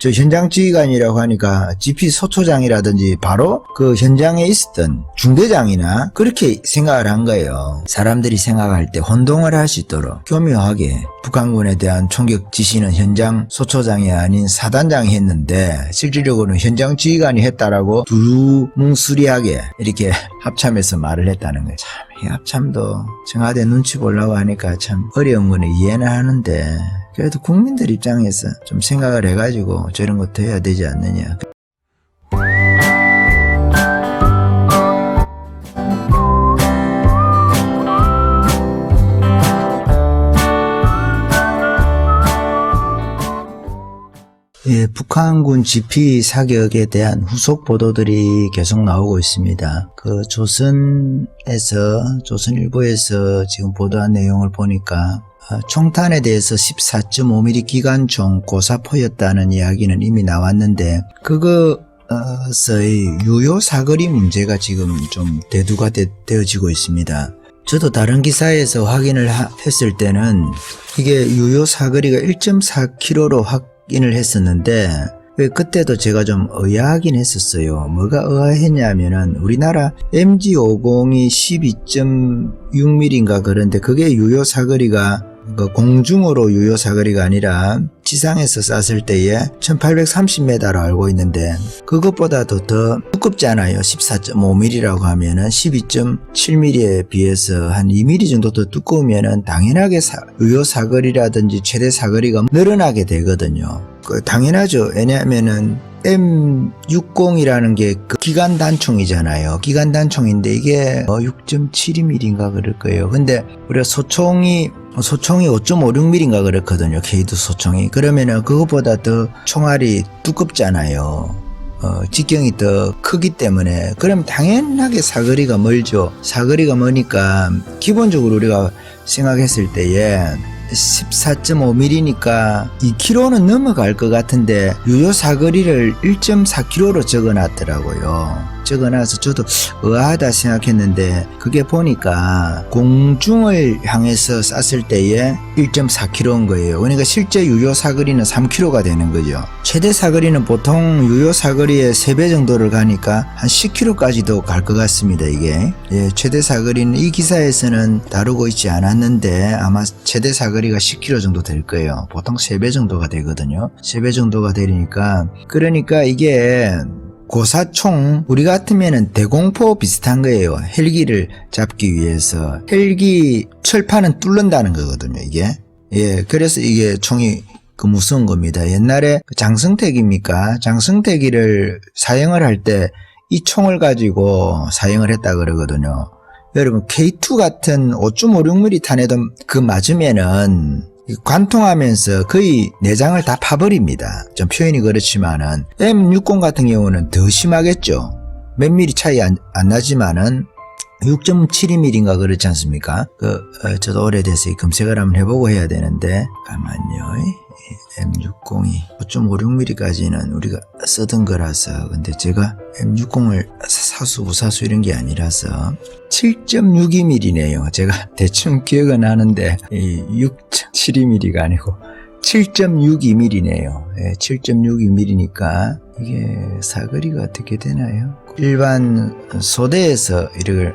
저 현장 지휘관이라고 하니까 GP 소초장이라든지 바로 그 현장에 있었던 중대장이나 그렇게 생각을 한 거예요. 사람들이 생각할 때 혼동을 할 수 있도록 교묘하게 북한군에 대한 총격 지시는 현장 소초장이 아닌 사단장이 했는데 실질적으로는 현장 지휘관이 했다라고 두루뭉술하게 이렇게 합참에서 말을 했다는 거예요. 참 이 합참도 청와대 눈치 보려고 하니까 참 어려운 거는 이해는 하는데 그래도 국민들 입장에서 좀 생각을 해가지고 저런 것도 해야 되지 않느냐. 예, 북한군 GP 사격에 대한 후속 보도들이 계속 나오고 있습니다. 그 조선일보에서 지금 보도한 내용을 보니까 총탄에 대해서 14.5mm 기관총 고사포였다는 이야기는 이미 나왔는데 그것의 유효 사거리 문제가 지금 좀 대두가 되어지고 있습니다. 저도 다른 기사에서 확인을 했을 때는 이게 유효 사거리가 1.4km로 확인을 했었는데 그때도 제가 좀 의아하긴 했었어요. 뭐가 의아했냐면은 우리나라 MG50이 12.6mm인가 그런데 그게 유효 사거리가 공중으로 유효 사거리가 아니라 지상에서 쐈을 때에 1830m로 알고 있는데 그것보다도 더 두껍잖아요. 14.5mm라고 하면은 12.7mm에 비해서 한 2mm 정도 더 두꺼우면은 당연하게 유효 사거리라든지 최대 사거리가 늘어나게 되거든요. 당연하죠. 왜냐하면은 M60이라는 게 그 기관 단총이잖아요. 기관 단총인데 이게 6.72mm인가 그럴 거예요. 근데 우리가 소총이 5.56mm인가 그렇거든요. K2 소총이. 그러면은 그것보다 더 총알이 두껍잖아요. 직경이 더 크기 때문에 그럼 당연하게 사거리가 멀죠. 사거리가 머니까 기본적으로 우리가 생각했을 때에 14.5mm니까 2km는 넘어갈 것 같은데 유효 사거리를 1.4km로 적어놨더라고요. 적어놔서 저도 의아하다 생각했는데 그게 보니까 공중을 향해서 쐈을 때에 1.4km인 거예요. 그러니까 실제 유효 사거리는 3km가 되는 거죠. 최대 사거리는 보통 유효 사거리의 3배 정도를 가니까 한 10km까지도 갈 것 같습니다. 이게 최대 사거리는 이 기사에서는 다루고 있지 않았는데 아마 최대 사거리가 10km 정도 될 거예요. 보통 3배 정도가 되거든요. 3배 정도가 되니까 그러니까 이게 고사총 우리 같으면은 대공포 비슷한 거예요. 헬기를 잡기 위해서 헬기 철판은 뚫는다는 거거든요. 이게 그래서 이게 총이 무서운 겁니다. 옛날에 장성택입니까? 장성택이를 사용을 할 때 이 총을 가지고 사용을 했다 그러거든요. 여러분 K2 같은 5.56mm 탄에도 그 맞으면은 관통하면서 거의 내장을 다 파버립니다. 좀 표현이 그렇지만은 M60 같은 경우는 더 심하겠죠. 몇 미리 차이 안 나지만은 6.72mm인가 그렇지 않습니까? 저도 오래돼서 검색을 한번 해보고 해야 되는데 잠깐만요. M60이 5.56mm까지는 우리가 쓰던 거라서 근데 제가 M60을 사수 부사수 이런 게 아니라서 7.62mm네요. 제가 대충 기억은 나는데 6.72mm가 아니고 7.62mm네요. 7.62mm니까 이게 사거리가 어떻게 되나요? 일반 소대에서 이런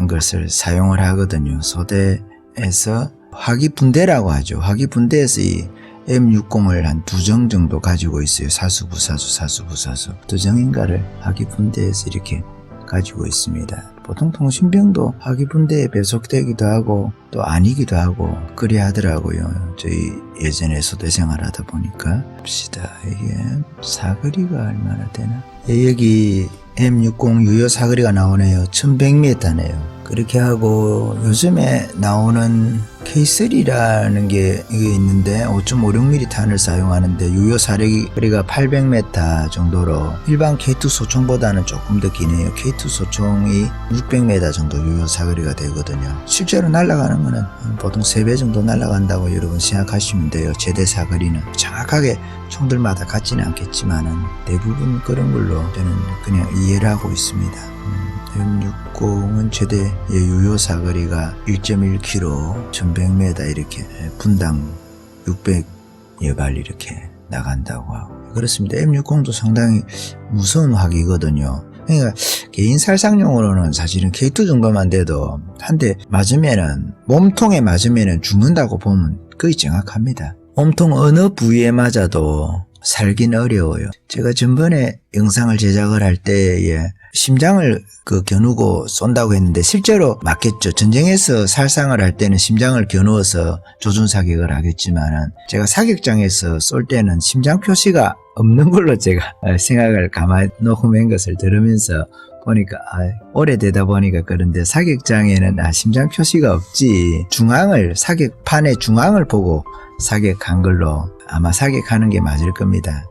것을 사용을 하거든요. 소대에서 화기분대라고 하죠. 화기분대에서 이 M60을 한 2정 정도 가지고 있어요. 사수, 부사수. 2정인가를 화기분대에서 이렇게 가지고 있습니다. 보통 통신병도 화기분대에 배속되기도 하고 또 아니기도 하고 그래 하더라고요. 저희 예전에 소대 생활하다 보니까 봅시다. 이게 사거리가 얼마나 되나? 여기 M60 유효 사거리가 나오네요. 1100m네요. 그렇게 하고 요즘에 나오는 K3라는 게 이게 있는데 5.56mm 탄을 사용하는데 유효 사거리가 800m 정도로 일반 K2 소총보다는 조금 더 기네요. K2 소총이 600m 정도 유효 사거리가 되거든요. 실제로 날아가는 거는 보통 3배 정도 날아간다고 여러분 생각하시면 돼요. 최대 사거리는 정확하게 총들마다 같지는 않겠지만은 대부분 그런 걸로 저는 그냥 이해를 하고 있습니다. M60은 최대 유효 사거리가 1.1km, 1100m 이렇게 분당 600여 발 이렇게 나간다고 하고 그렇습니다. M60도 상당히 무서운 화기거든요. 그러니까 개인 살상용으로는 사실은 K2 정도만 돼도 한 대 맞으면은 몸통에 맞으면은 죽는다고 보면 거의 정확합니다. 몸통 어느 부위에 맞아도 살긴 어려워요. 제가 전번에 영상을 제작을 할 때에 심장을 겨누고 쏜다고 했는데 실제로 맞겠죠. 전쟁에서 살상을 할 때는 심장을 겨누어서 조준 사격을 하겠지만은 제가 사격장에서 쏠 때는 심장 표시가 없는 걸로 제가 생각을 가만히 놓고 맨 것을 들으면서 보니까 오래되다 보니까 그런데 사격장에는 심장 표시가 없지, 사격판의 중앙을 보고 사격한 걸로 아마 사격하는 게 맞을 겁니다.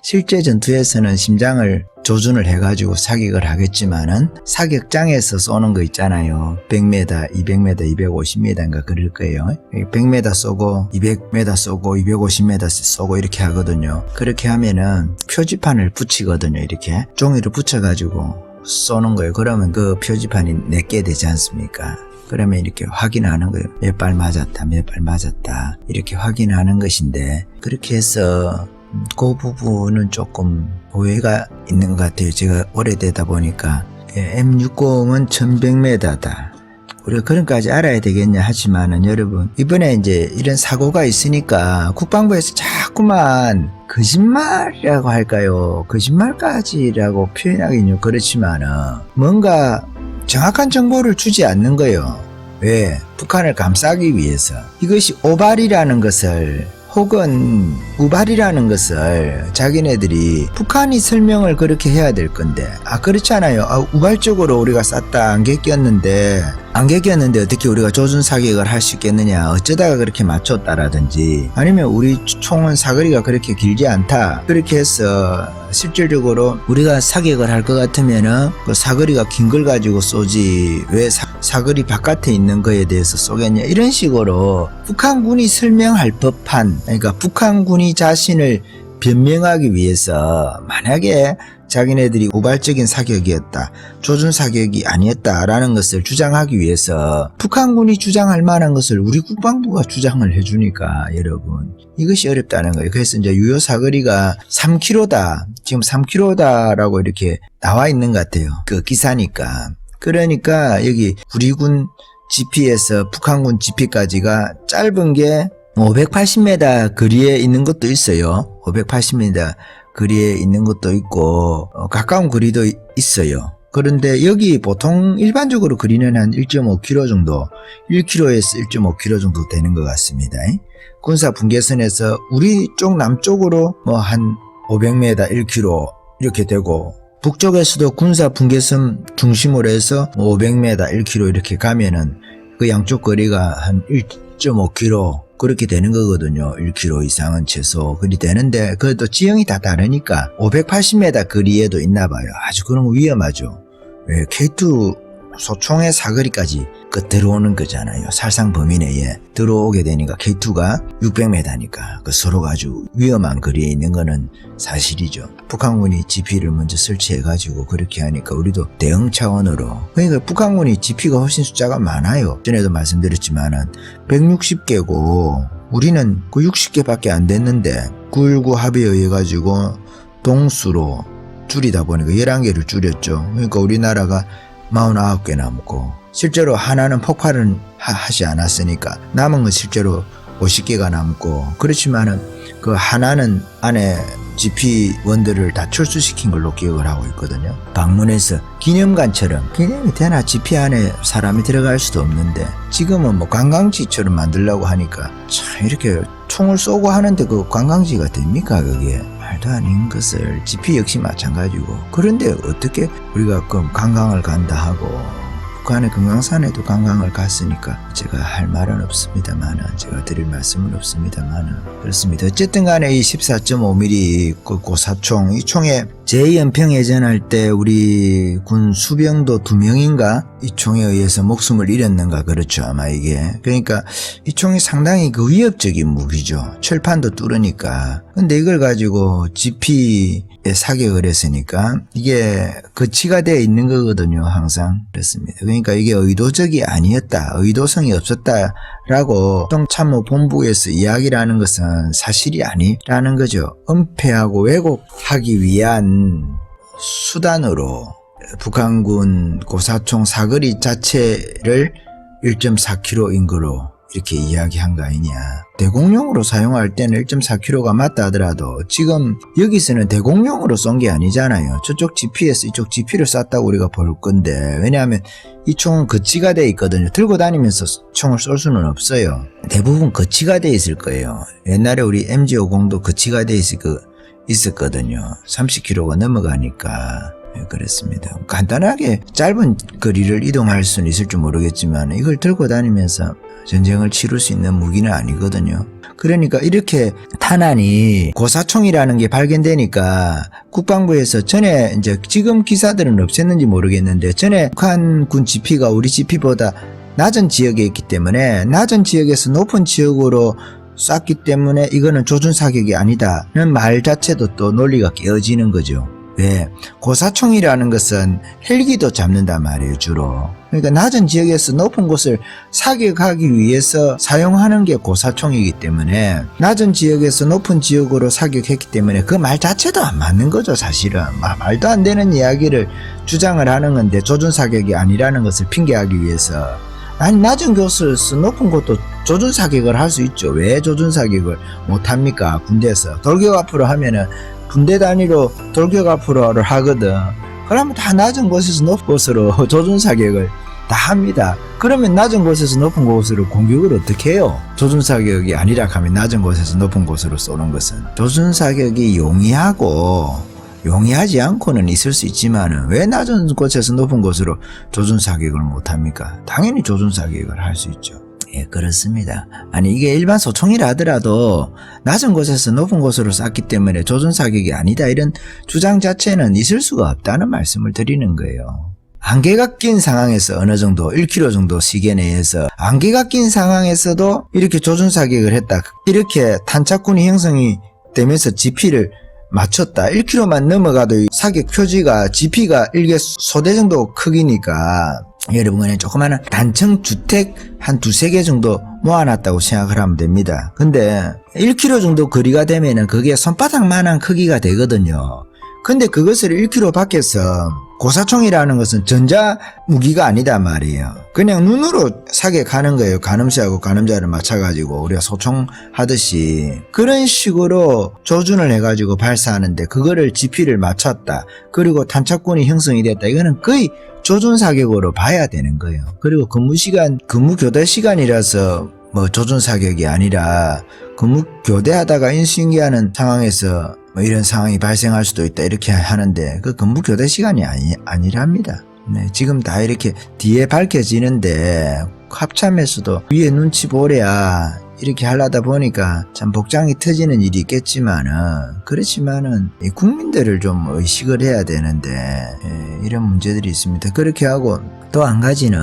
실제 전투에서는 심장을 조준을 해가지고 사격을 하겠지만은 사격장에서 쏘는 거 있잖아요. 100m, 200m, 250m인가 그럴 거예요. 100m 쏘고 200m 쏘고 250m 쏘고 이렇게 하거든요. 그렇게 하면은 표지판을 붙이거든요. 이렇게 종이를 붙여가지고 쏘는 거예요. 그러면 그 표지판이 내게 되지 않습니까? 그러면 이렇게 확인하는 거예요. 몇 발 맞았다, 몇 발 맞았다 이렇게 확인하는 것인데, 그렇게 해서 그 부분은 조금 오해가 있는 것 같아요. 제가 오래되다 보니까 M60은 1100m다. 우리가 그런까지 알아야 되겠냐 하지만은 여러분, 이번에 이제 이런 사고가 있으니까 국방부에서 자꾸만 거짓말이라고 할까요? 거짓말까지라고 표현하기는 그렇지만은 뭔가 정확한 정보를 주지 않는 거예요. 왜? 북한을 감싸기 위해서. 이것이 오발이라는 것을 혹은 우발이라는 것을 자기네들이 북한이 설명을 그렇게 해야 될 건데, 그렇잖아요. 우발적으로 우리가 쐈다, 안개 꼈는데 어떻게 우리가 조준 사격을 할 수 있겠느냐, 어쩌다가 그렇게 맞췄다라든지, 아니면 우리 총은 사거리가 그렇게 길지 않다, 그렇게 해서 실질적으로 우리가 사격을 할 것 같으면은 그 사거리가 긴 걸 가지고 쏘지 왜 사거리 바깥에 있는 거에 대해서 쏘겠냐, 이런 식으로 북한군이 설명할 법한, 그러니까 북한군이 자신을 변명하기 위해서 만약에 자기네들이 우발적인 사격이었다, 조준 사격이 아니었다라는 것을 주장하기 위해서 북한군이 주장할 만한 것을 우리 국방부가 주장을 해주니까 여러분, 이것이 어렵다는 거예요. 그래서 이제 유효 사거리가 3km다, 지금 3km다라고 이렇게 나와 있는 것 같아요. 그 기사니까. 그러니까 여기 우리 군 GP에서 북한군 GP까지가 짧은 게 580m 거리에 있는 것도 있어요. 580m 거리에 있는 것도 있고 가까운 거리도 있어요. 그런데 여기 보통 일반적으로 거리는 한 1.5km 정도, 1km에서 1.5km 정도 되는 것 같습니다. 군사 분계선에서 우리 쪽 남쪽으로 뭐 한 500m, 1km 이렇게 되고, 북쪽에서도 군사 분계선 중심으로 해서 500m, 1km 이렇게 가면은 그 양쪽 거리가 한 1.5km 그렇게 되는 거거든요. 1km 이상은 최소 그리 되는데, 그래도 지형이 다 다르니까 580m 거리에도 있나 봐요. 아주 그런 거 위험하죠. 왜? K2 소총의 사거리까지 들어오는 거잖아요. 살상 범위 내에 들어오게 되니까 K2가 600m니까 서로가 아주 위험한 거리에 있는 거는 사실이죠. 북한군이 GP를 먼저 설치해가지고 그렇게 하니까 우리도 대응 차원으로, 그러니까 북한군이 GP가 훨씬 숫자가 많아요. 전에도 말씀드렸지만은 160개고 우리는 그 60개밖에 안 됐는데 9.19 합의에 의해 가지고 동수로 줄이다 보니까 11개를 줄였죠. 그러니까 우리나라가 49개 남고, 실제로 하나는 폭발은 하지 않았으니까 남은 건 실제로 50개가 남고, 그렇지만은 그 하나는 안에 GP1들을 다 철수시킨 걸로 기억을 하고 있거든요. 방문해서 기념관처럼, 기념이 되나 GP 안에 사람이 들어갈 수도 없는데, 지금은 뭐 관광지처럼 만들려고 하니까 참 이렇게 총을 쏘고 하는데 그 관광지가 됩니까? 그게 말도 아닌 것을. GP 역시 마찬가지고. 그런데 어떻게 우리가 그럼 관광을 간다 하고, 북한의 금강산에도 관광을 갔으니까 제가 할 말은 없습니다만은, 제가 드릴 말씀은 없습니다만은 그렇습니다. 어쨌든 간에 이 14.5mm 그 고사총, 이 총에 제2연평해전할 때 우리 군 수병도 2명인가 이 총에 의해서 목숨을 잃었는가, 그렇죠 아마 이게. 그러니까 이 총이 상당히 그 위협적인 무기죠. 철판도 뚫으니까. 근데 이걸 가지고 GP에 사격을 했으니까 이게 거치가 되어 있는 거거든요. 항상 그렇습니다. 그러니까 이게 의도적이 아니었다, 의도성이 없었다라고 총참모본부에서 이야기를 하는 것은 사실이 아니라는 거죠. 은폐하고 왜곡하기 위한 수단으로 북한군 고사총 사거리 자체를 1.4km인 거로 이렇게 이야기한 거 아니냐. 대공용으로 사용할 때는 1.4km가 맞다 하더라도 지금 여기서는 대공용으로 쏜 게 아니잖아요. 저쪽 GP에서 이쪽 GP를 쐈다고 우리가 볼 건데, 왜냐하면 이 총은 거치가 돼 있거든요. 들고 다니면서 총을 쏠 수는 없어요. 대부분 거치가 돼 있을 거예요. 옛날에 우리 MG50도 거치가 돼 있었거든요. 30km가 넘어가니까. 그렇습니다. 간단하게 짧은 거리를 이동할 수는 있을지 모르겠지만 이걸 들고 다니면서 전쟁을 치룰 수 있는 무기는 아니거든요. 그러니까 이렇게 탄환이 고사총이라는 게 발견되니까 국방부에서 전에 이제 지금 기사들은 없앴는지 모르겠는데 전에 북한군 GP가 우리 GP보다 낮은 지역에 있기 때문에 낮은 지역에서 높은 지역으로 쐈기 때문에 이거는 조준 사격이 아니다는 말 자체도 또 논리가 깨어지는 거죠. 왜? 고사총이라는 것은 헬기도 잡는단 말이에요, 주로. 그러니까 낮은 지역에서 높은 곳을 사격하기 위해서 사용하는 게 고사총이기 때문에 낮은 지역에서 높은 지역으로 사격했기 때문에 그 말 자체도 안 맞는 거죠, 사실은. 말도 안 되는 이야기를 주장을 하는 건데 조준 사격이 아니라는 것을 핑계하기 위해서. 아니, 낮은 곳에서 높은 곳도 조준 사격을 할 수 있죠. 왜 조준 사격을 못 합니까? 군대에서. 돌격 앞으로 하면은 군대 단위로 돌격 앞으로를 하거든. 그러면 다 낮은 곳에서 높은 곳으로 조준 사격을 다 합니다. 그러면 낮은 곳에서 높은 곳으로 공격을 어떻게 해요? 조준 사격이 아니라 하면 낮은 곳에서 높은 곳으로 쏘는 것은 조준 사격이 용이하지 않고는 있을 수 있지만은 왜 낮은 곳에서 높은 곳으로 조준 사격을 못 합니까? 당연히 조준 사격을 할 수 있죠. 예, 그렇습니다. 아니, 이게 일반 소총이라 하더라도 낮은 곳에서 높은 곳으로 쐈기 때문에 조준 사격이 아니다, 이런 주장 자체는 있을 수가 없다는 말씀을 드리는 거예요. 안개가 낀 상황에서 어느 정도 1km 정도 시계 내에서 안개가 낀 상황에서도 이렇게 조준 사격을 했다, 이렇게 탄착군이 형성이 되면서 GP를 맞췄다. 1km만 넘어가도 사격 표지가 GP가 일개 소대 정도 크기니까 여러분 그냥 조그마한 단층 주택 한 두세 개 정도 모아놨다고 생각을 하면 됩니다. 근데 1km 정도 거리가 되면은 그게 손바닥만한 크기가 되거든요. 근데 그것을 1km 밖에서 고사총이라는 것은 전자 무기가 아니다 말이에요. 그냥 눈으로 사격하는 거예요. 가늠쇠하고 가늠자를 맞춰가지고 우리가 소총 하듯이 그런 식으로 조준을 해가지고 발사하는데 그거를 GP를 맞췄다. 그리고 탄착군이 형성이 됐다. 이거는 거의 조준 사격으로 봐야 되는 거예요. 그리고 근무 교대 시간이라서 뭐 조준 사격이 아니라 근무 교대하다가 인수인계하는 상황에서 뭐 이런 상황이 발생할 수도 있다, 이렇게 하는데 그 근무 교대 시간이 아니랍니다. 네, 지금 다 이렇게 뒤에 밝혀지는데 합참에서도 위에 눈치 보랴 이렇게 하려다 보니까 참 복장이 터지는 일이 있겠지만은, 그렇지만은 이 국민들을 좀 의식을 해야 되는데 이런 문제들이 있습니다. 그렇게 하고 또 한 가지는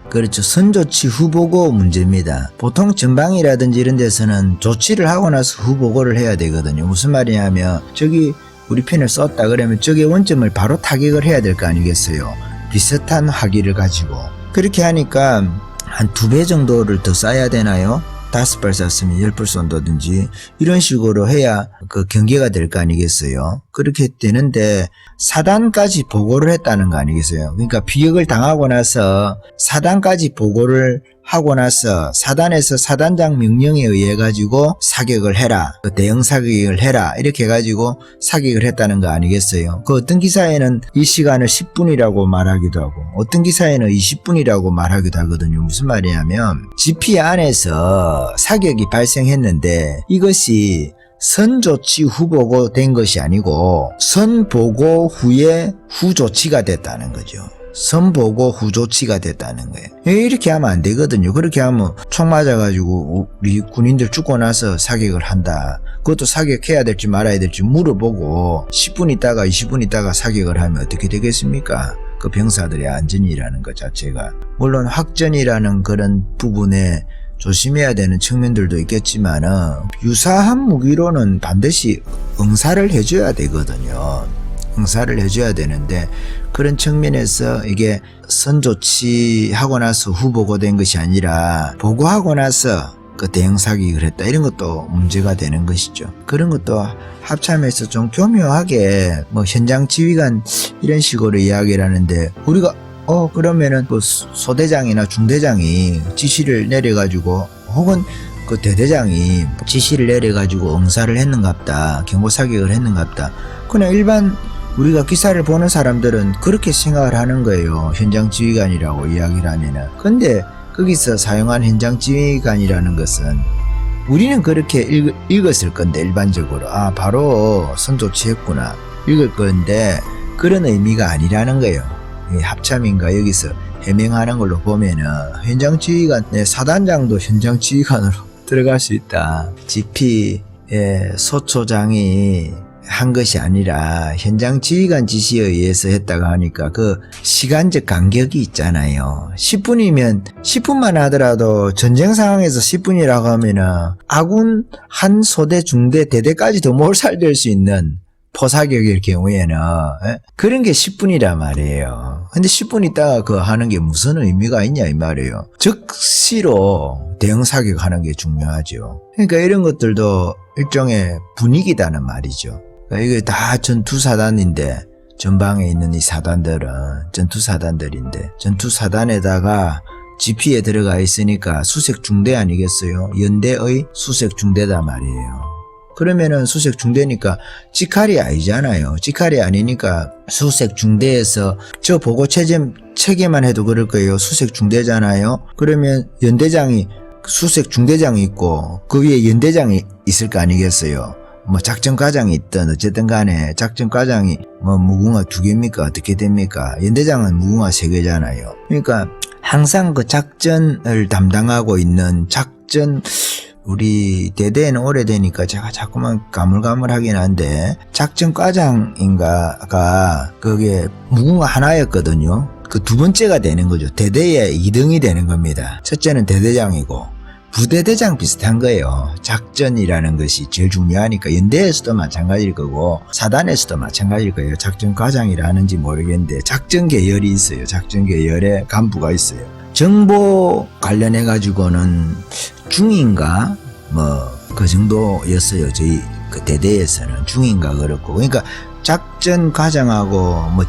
그렇죠. 선조치 후보고 문제입니다. 보통 전방이라든지 이런 데서는 조치를 하고 나서 후보고를 해야 되거든요. 무슨 말이냐면 저기 우리 편을 썼다 그러면 저기 원점을 바로 타격을 해야 될 거 아니겠어요. 비슷한 화기를 가지고. 그렇게 하니까 한 2배 정도를 더 쏴야 되나요? 5발 쐈으면 10발 쏜다든지 이런 식으로 해야 그 경계가 될 거 아니겠어요. 그렇게 되는데 사단까지 보고를 했다는 거 아니겠어요. 그러니까 비역을 당하고 나서 사단까지 보고를 하고 나서 사단에서 사단장 명령에 의해 가지고 사격을 해라, 대응 사격을 해라, 이렇게 해가지고 사격을 했다는 거 아니겠어요. 그 어떤 기사에는 이 시간을 10분이라고 말하기도 하고 어떤 기사에는 20분이라고 말하기도 하거든요. 무슨 말이냐면 GP 안에서 사격이 발생했는데 이것이 선조치 후보고 된 것이 아니고 선보고 후에 후조치가 됐다는 거죠. 선보고 후조치가 됐다는 거예요. 이렇게 하면 안 되거든요. 그렇게 하면 총 맞아가지고 우리 군인들 죽고 나서 사격을 한다. 그것도 사격해야 될지 말아야 될지 물어보고 10분 있다가 20분 있다가 사격을 하면 어떻게 되겠습니까? 그 병사들의 안전이라는 것 자체가. 물론 확전이라는 그런 부분에 조심해야 되는 측면들도 있겠지만은 유사한 무기로는 반드시 응사를 해줘야 되거든요. 응사를 해줘야 되는데 그런 측면에서 이게 선조치하고 나서 후보고된 것이 아니라 보고하고 나서 그 대형 사격을 했다 이런 것도 문제가 되는 것이죠. 그런 것도 합참에서 좀 교묘하게 뭐 현장 지휘관 이런 식으로 이야기를 하는데 우리가 그러면은 그 소대장이나 중대장이 지시를 내려가지고 혹은 그 대대장이 지시를 내려가지고 응사를 했는갑다 경보 사격을 했는갑다 그냥 일반 우리가 기사를 보는 사람들은 그렇게 생각을 하는 거예요. 현장 지휘관이라고 이야기를 하면은. 근데 거기서 사용한 현장 지휘관이라는 것은 우리는 그렇게 읽었을 건데 일반적으로 바로 선조치했구나 읽을 건데 그런 의미가 아니라는 거예요. 합참인가 여기서 해명하는 걸로 보면은 현장 지휘관 사단장도 현장 지휘관으로 들어갈 수 있다. GP의 소초장이 한 것이 아니라 현장 지휘관 지시에 의해서 했다고 하니까 그 시간적 간격이 있잖아요. 10분이면 10분만 하더라도 전쟁 상황에서 10분이라고 하면은 아군 한 소대 중대 대대까지도 몰살될 수 있는 포사격일 경우에는 그런 게 10분이란 말이에요. 근데 10분 있다가 그거 하는 게 무슨 의미가 있냐 이 말이에요. 즉시로 대응 사격하는 게 중요하죠. 그러니까 이런 것들도 일종의 분위기다는 말이죠. 이게 다 전투사단인데 전방에 있는 이 사단들은 전투사단들인데 전투사단에다가 GP에 들어가 있으니까 수색중대 아니겠어요? 연대의 수색중대다 말이에요. 그러면은 수색중대니까 직할이 아니잖아요. 직할이 아니니까 수색중대에서 저 보고 체계만 해도 그럴 거예요. 수색중대잖아요. 그러면 연대장이 수색중대장이 있고 그 위에 연대장이 있을 거 아니겠어요. 뭐 작전과장이 있든 어쨌든 간에 작전과장이 뭐 무궁화 2개입니까? 어떻게 됩니까? 연대장은 무궁화 3개잖아요. 그러니까 항상 그 작전을 담당하고 있는 우리 대대에는 오래되니까 제가 자꾸만 가물가물하긴 한데 작전과장인가가 그게 무궁화 하나였거든요. 그 두 번째가 되는 거죠. 대대의 2등이 되는 겁니다. 첫째는 대대장이고 부대대장 비슷한 거예요. 작전이라는 것이 제일 중요하니까 연대에서도 마찬가지일 거고 사단에서도 마찬가지일 거예요. 작전과장이라는지 모르겠는데 작전 계열이 있어요. 작전 계열에 간부가 있어요. 정보 관련해 가지고는 중인가 뭐 그 정도였어요. 저희 그 대대에서는 중인가 그렇고 그러니까 작전과장하고 뭐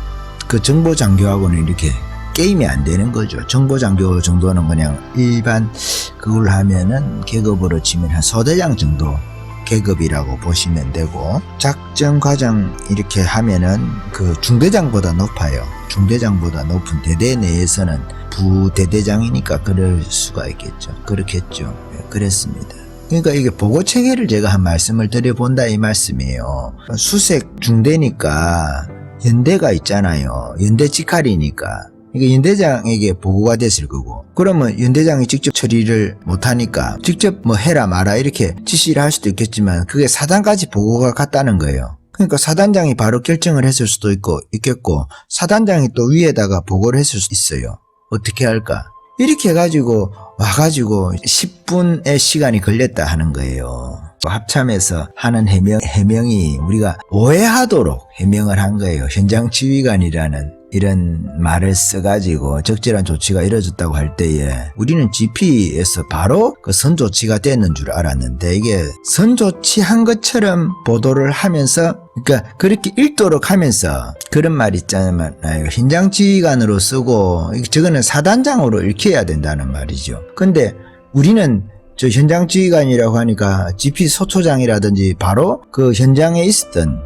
그 정보장교하고는 이렇게 게임이 안 되는 거죠. 정보장교 정도는 그냥 일반 그걸 하면은 계급으로 치면 한 소대장 정도 계급이라고 보시면 되고 작전과장 이렇게 하면은 그 중대장보다 높아요. 중대장보다 높은 대대 내에서는 부대대장이니까 그럴 수가 있겠죠. 그렇겠죠. 그랬습니다. 그러니까 이게 보고체계를 제가 한 말씀을 드려본다 이 말씀이에요. 수색 중대니까 연대가 있잖아요. 연대 직할이니까. 이게 연대장에게 보고가 됐을 거고 그러면 연대장이 직접 처리를 못하니까 직접 뭐 해라 마라 이렇게 지시를 할 수도 있겠지만 그게 사단까지 보고가 갔다는 거예요. 그러니까 사단장이 바로 결정을 했을 수도 있겠고 사단장이 또 위에다가 보고를 했을 수도 있어요. 어떻게 할까? 이렇게 해가지고 와가지고 10분의 시간이 걸렸다 하는 거예요. 합참에서 하는 해명이 우리가 오해하도록 해명을 한 거예요. 현장 지휘관이라는 이런 말을 써가지고 적절한 조치가 이루어졌다고 할 때에 우리는 GP에서 바로 그 선조치가 됐는 줄 알았는데 이게 선조치한 것처럼 보도를 하면서 그러니까 그렇게 읽도록 하면서 그런 말 있잖아요. 현장 지휘관으로 쓰고 저거는 사단장으로 읽혀야 된다는 말이죠. 근데 우리는 저 현장 지휘관이라고 하니까 GP 소초장이라든지 바로 그 현장에 있었던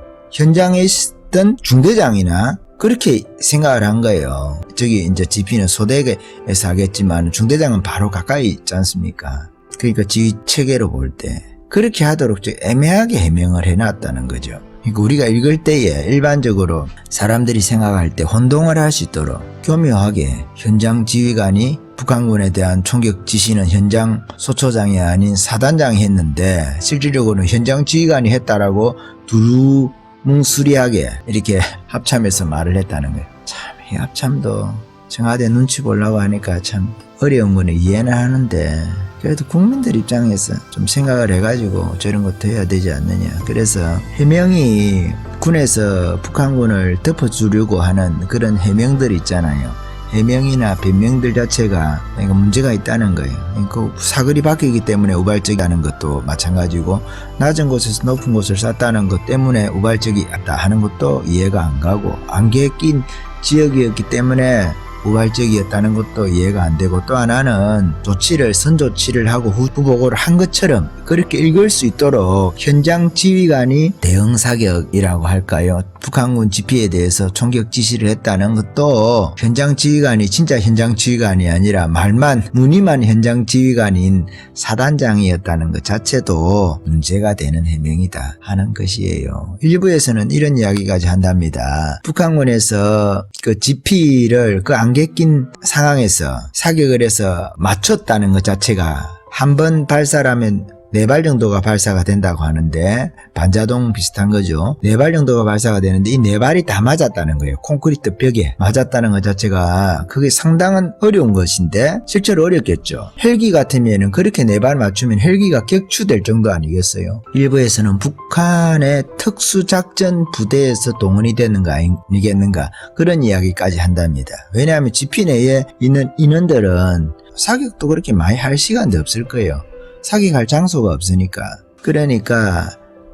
중대장이나 그렇게 생각을 한 거예요. 저기 이제 GP는 소대에서 하겠지만 중대장은 바로 가까이 있지 않습니까? 그러니까 지휘 체계로 볼 때 그렇게 하도록 애매하게 해명을 해놨다는 거죠. 그러니까 우리가 읽을 때에 일반적으로 사람들이 생각할 때 혼동을 할 수 있도록 교묘하게 현장 지휘관이 북한군에 대한 총격 지시는 현장 소초장이 아닌 사단장이 했는데 실질적으로는 현장 지휘관이 했다라고 두루뭉술하게 이렇게 합참에서 말을 했다는 거예요. 참 이 합참도 청와대 눈치 보려고 하니까 참 어려운 거는 이해는 하는데 그래도 국민들 입장에서 좀 생각을 해가지고 저런 것도 해야 되지 않느냐. 그래서 해명이 군에서 북한군을 덮어주려고 하는 그런 해명들 있잖아요. 해명이나 변명들 자체가 문제가 있다는 거예요. 그 사거리 바뀌기 때문에 우발적이라는 것도 마찬가지고 낮은 곳에서 높은 곳을 쐈다는 것 때문에 우발적이었다 하는 것도 이해가 안 가고 안개에 낀 지역이었기 때문에 우발적이었다는 것도 이해가 안 되고 또 하나는 선조치를 하고 후보고를 한 것처럼 그렇게 읽을 수 있도록 현장 지휘관이 대응 사격이라고 할까요? 북한군 지피에 대해서 총격 지시를 했다는 것도 현장 지휘관이 진짜 현장 지휘관이 아니라 무늬만 현장 지휘관인 사단장이었다는 것 자체도 문제가 되는 해명이다 하는 것이에요. 일부에서는 이런 이야기까지 한답니다. 북한군에서 그 지피를 그 안개 낀 상황에서 사격을 해서 맞췄다는 것 자체가 한 번 발사라면 4발 정도가 발사가 된다고 하는데 반자동 비슷한 거죠. 4발 정도가 발사가 되는데 이 4발이 다 맞았다는 거예요. 콘크리트 벽에 맞았다는 것 자체가 그게 상당한 어려운 것인데 실제로 어렵겠죠. 헬기 같으면 그렇게 4발 맞추면 헬기가 격추될 정도 아니겠어요. 일부에서는 북한의 특수작전 부대에서 동원이 되는가 아니겠는가 그런 이야기까지 한답니다. 왜냐하면 지피 내에 있는 인원들은 사격도 그렇게 많이 할 시간도 없을 거예요. 사격할 장소가 없으니까. 그러니까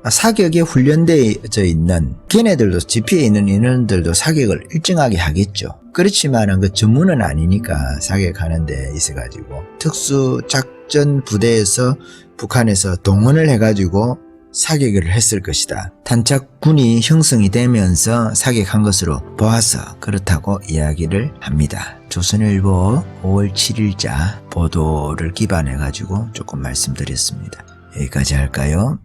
사격에 훈련되어 있는 걔네들도 지피에 있는 인원들도 사격을 일정하게 하겠죠. 그렇지만은 그 전문은 아니니까 사격하는 데 있어가지고 특수작전 부대에서 북한에서 동원을 해가지고 사격을 했을 것이다. 탄착군이 형성이 되면서 사격한 것으로 보아서 그렇다고 이야기를 합니다. 조선일보 5월 7일자 보도를 기반해 가지고 조금 말씀드렸습니다. 여기까지 할까요?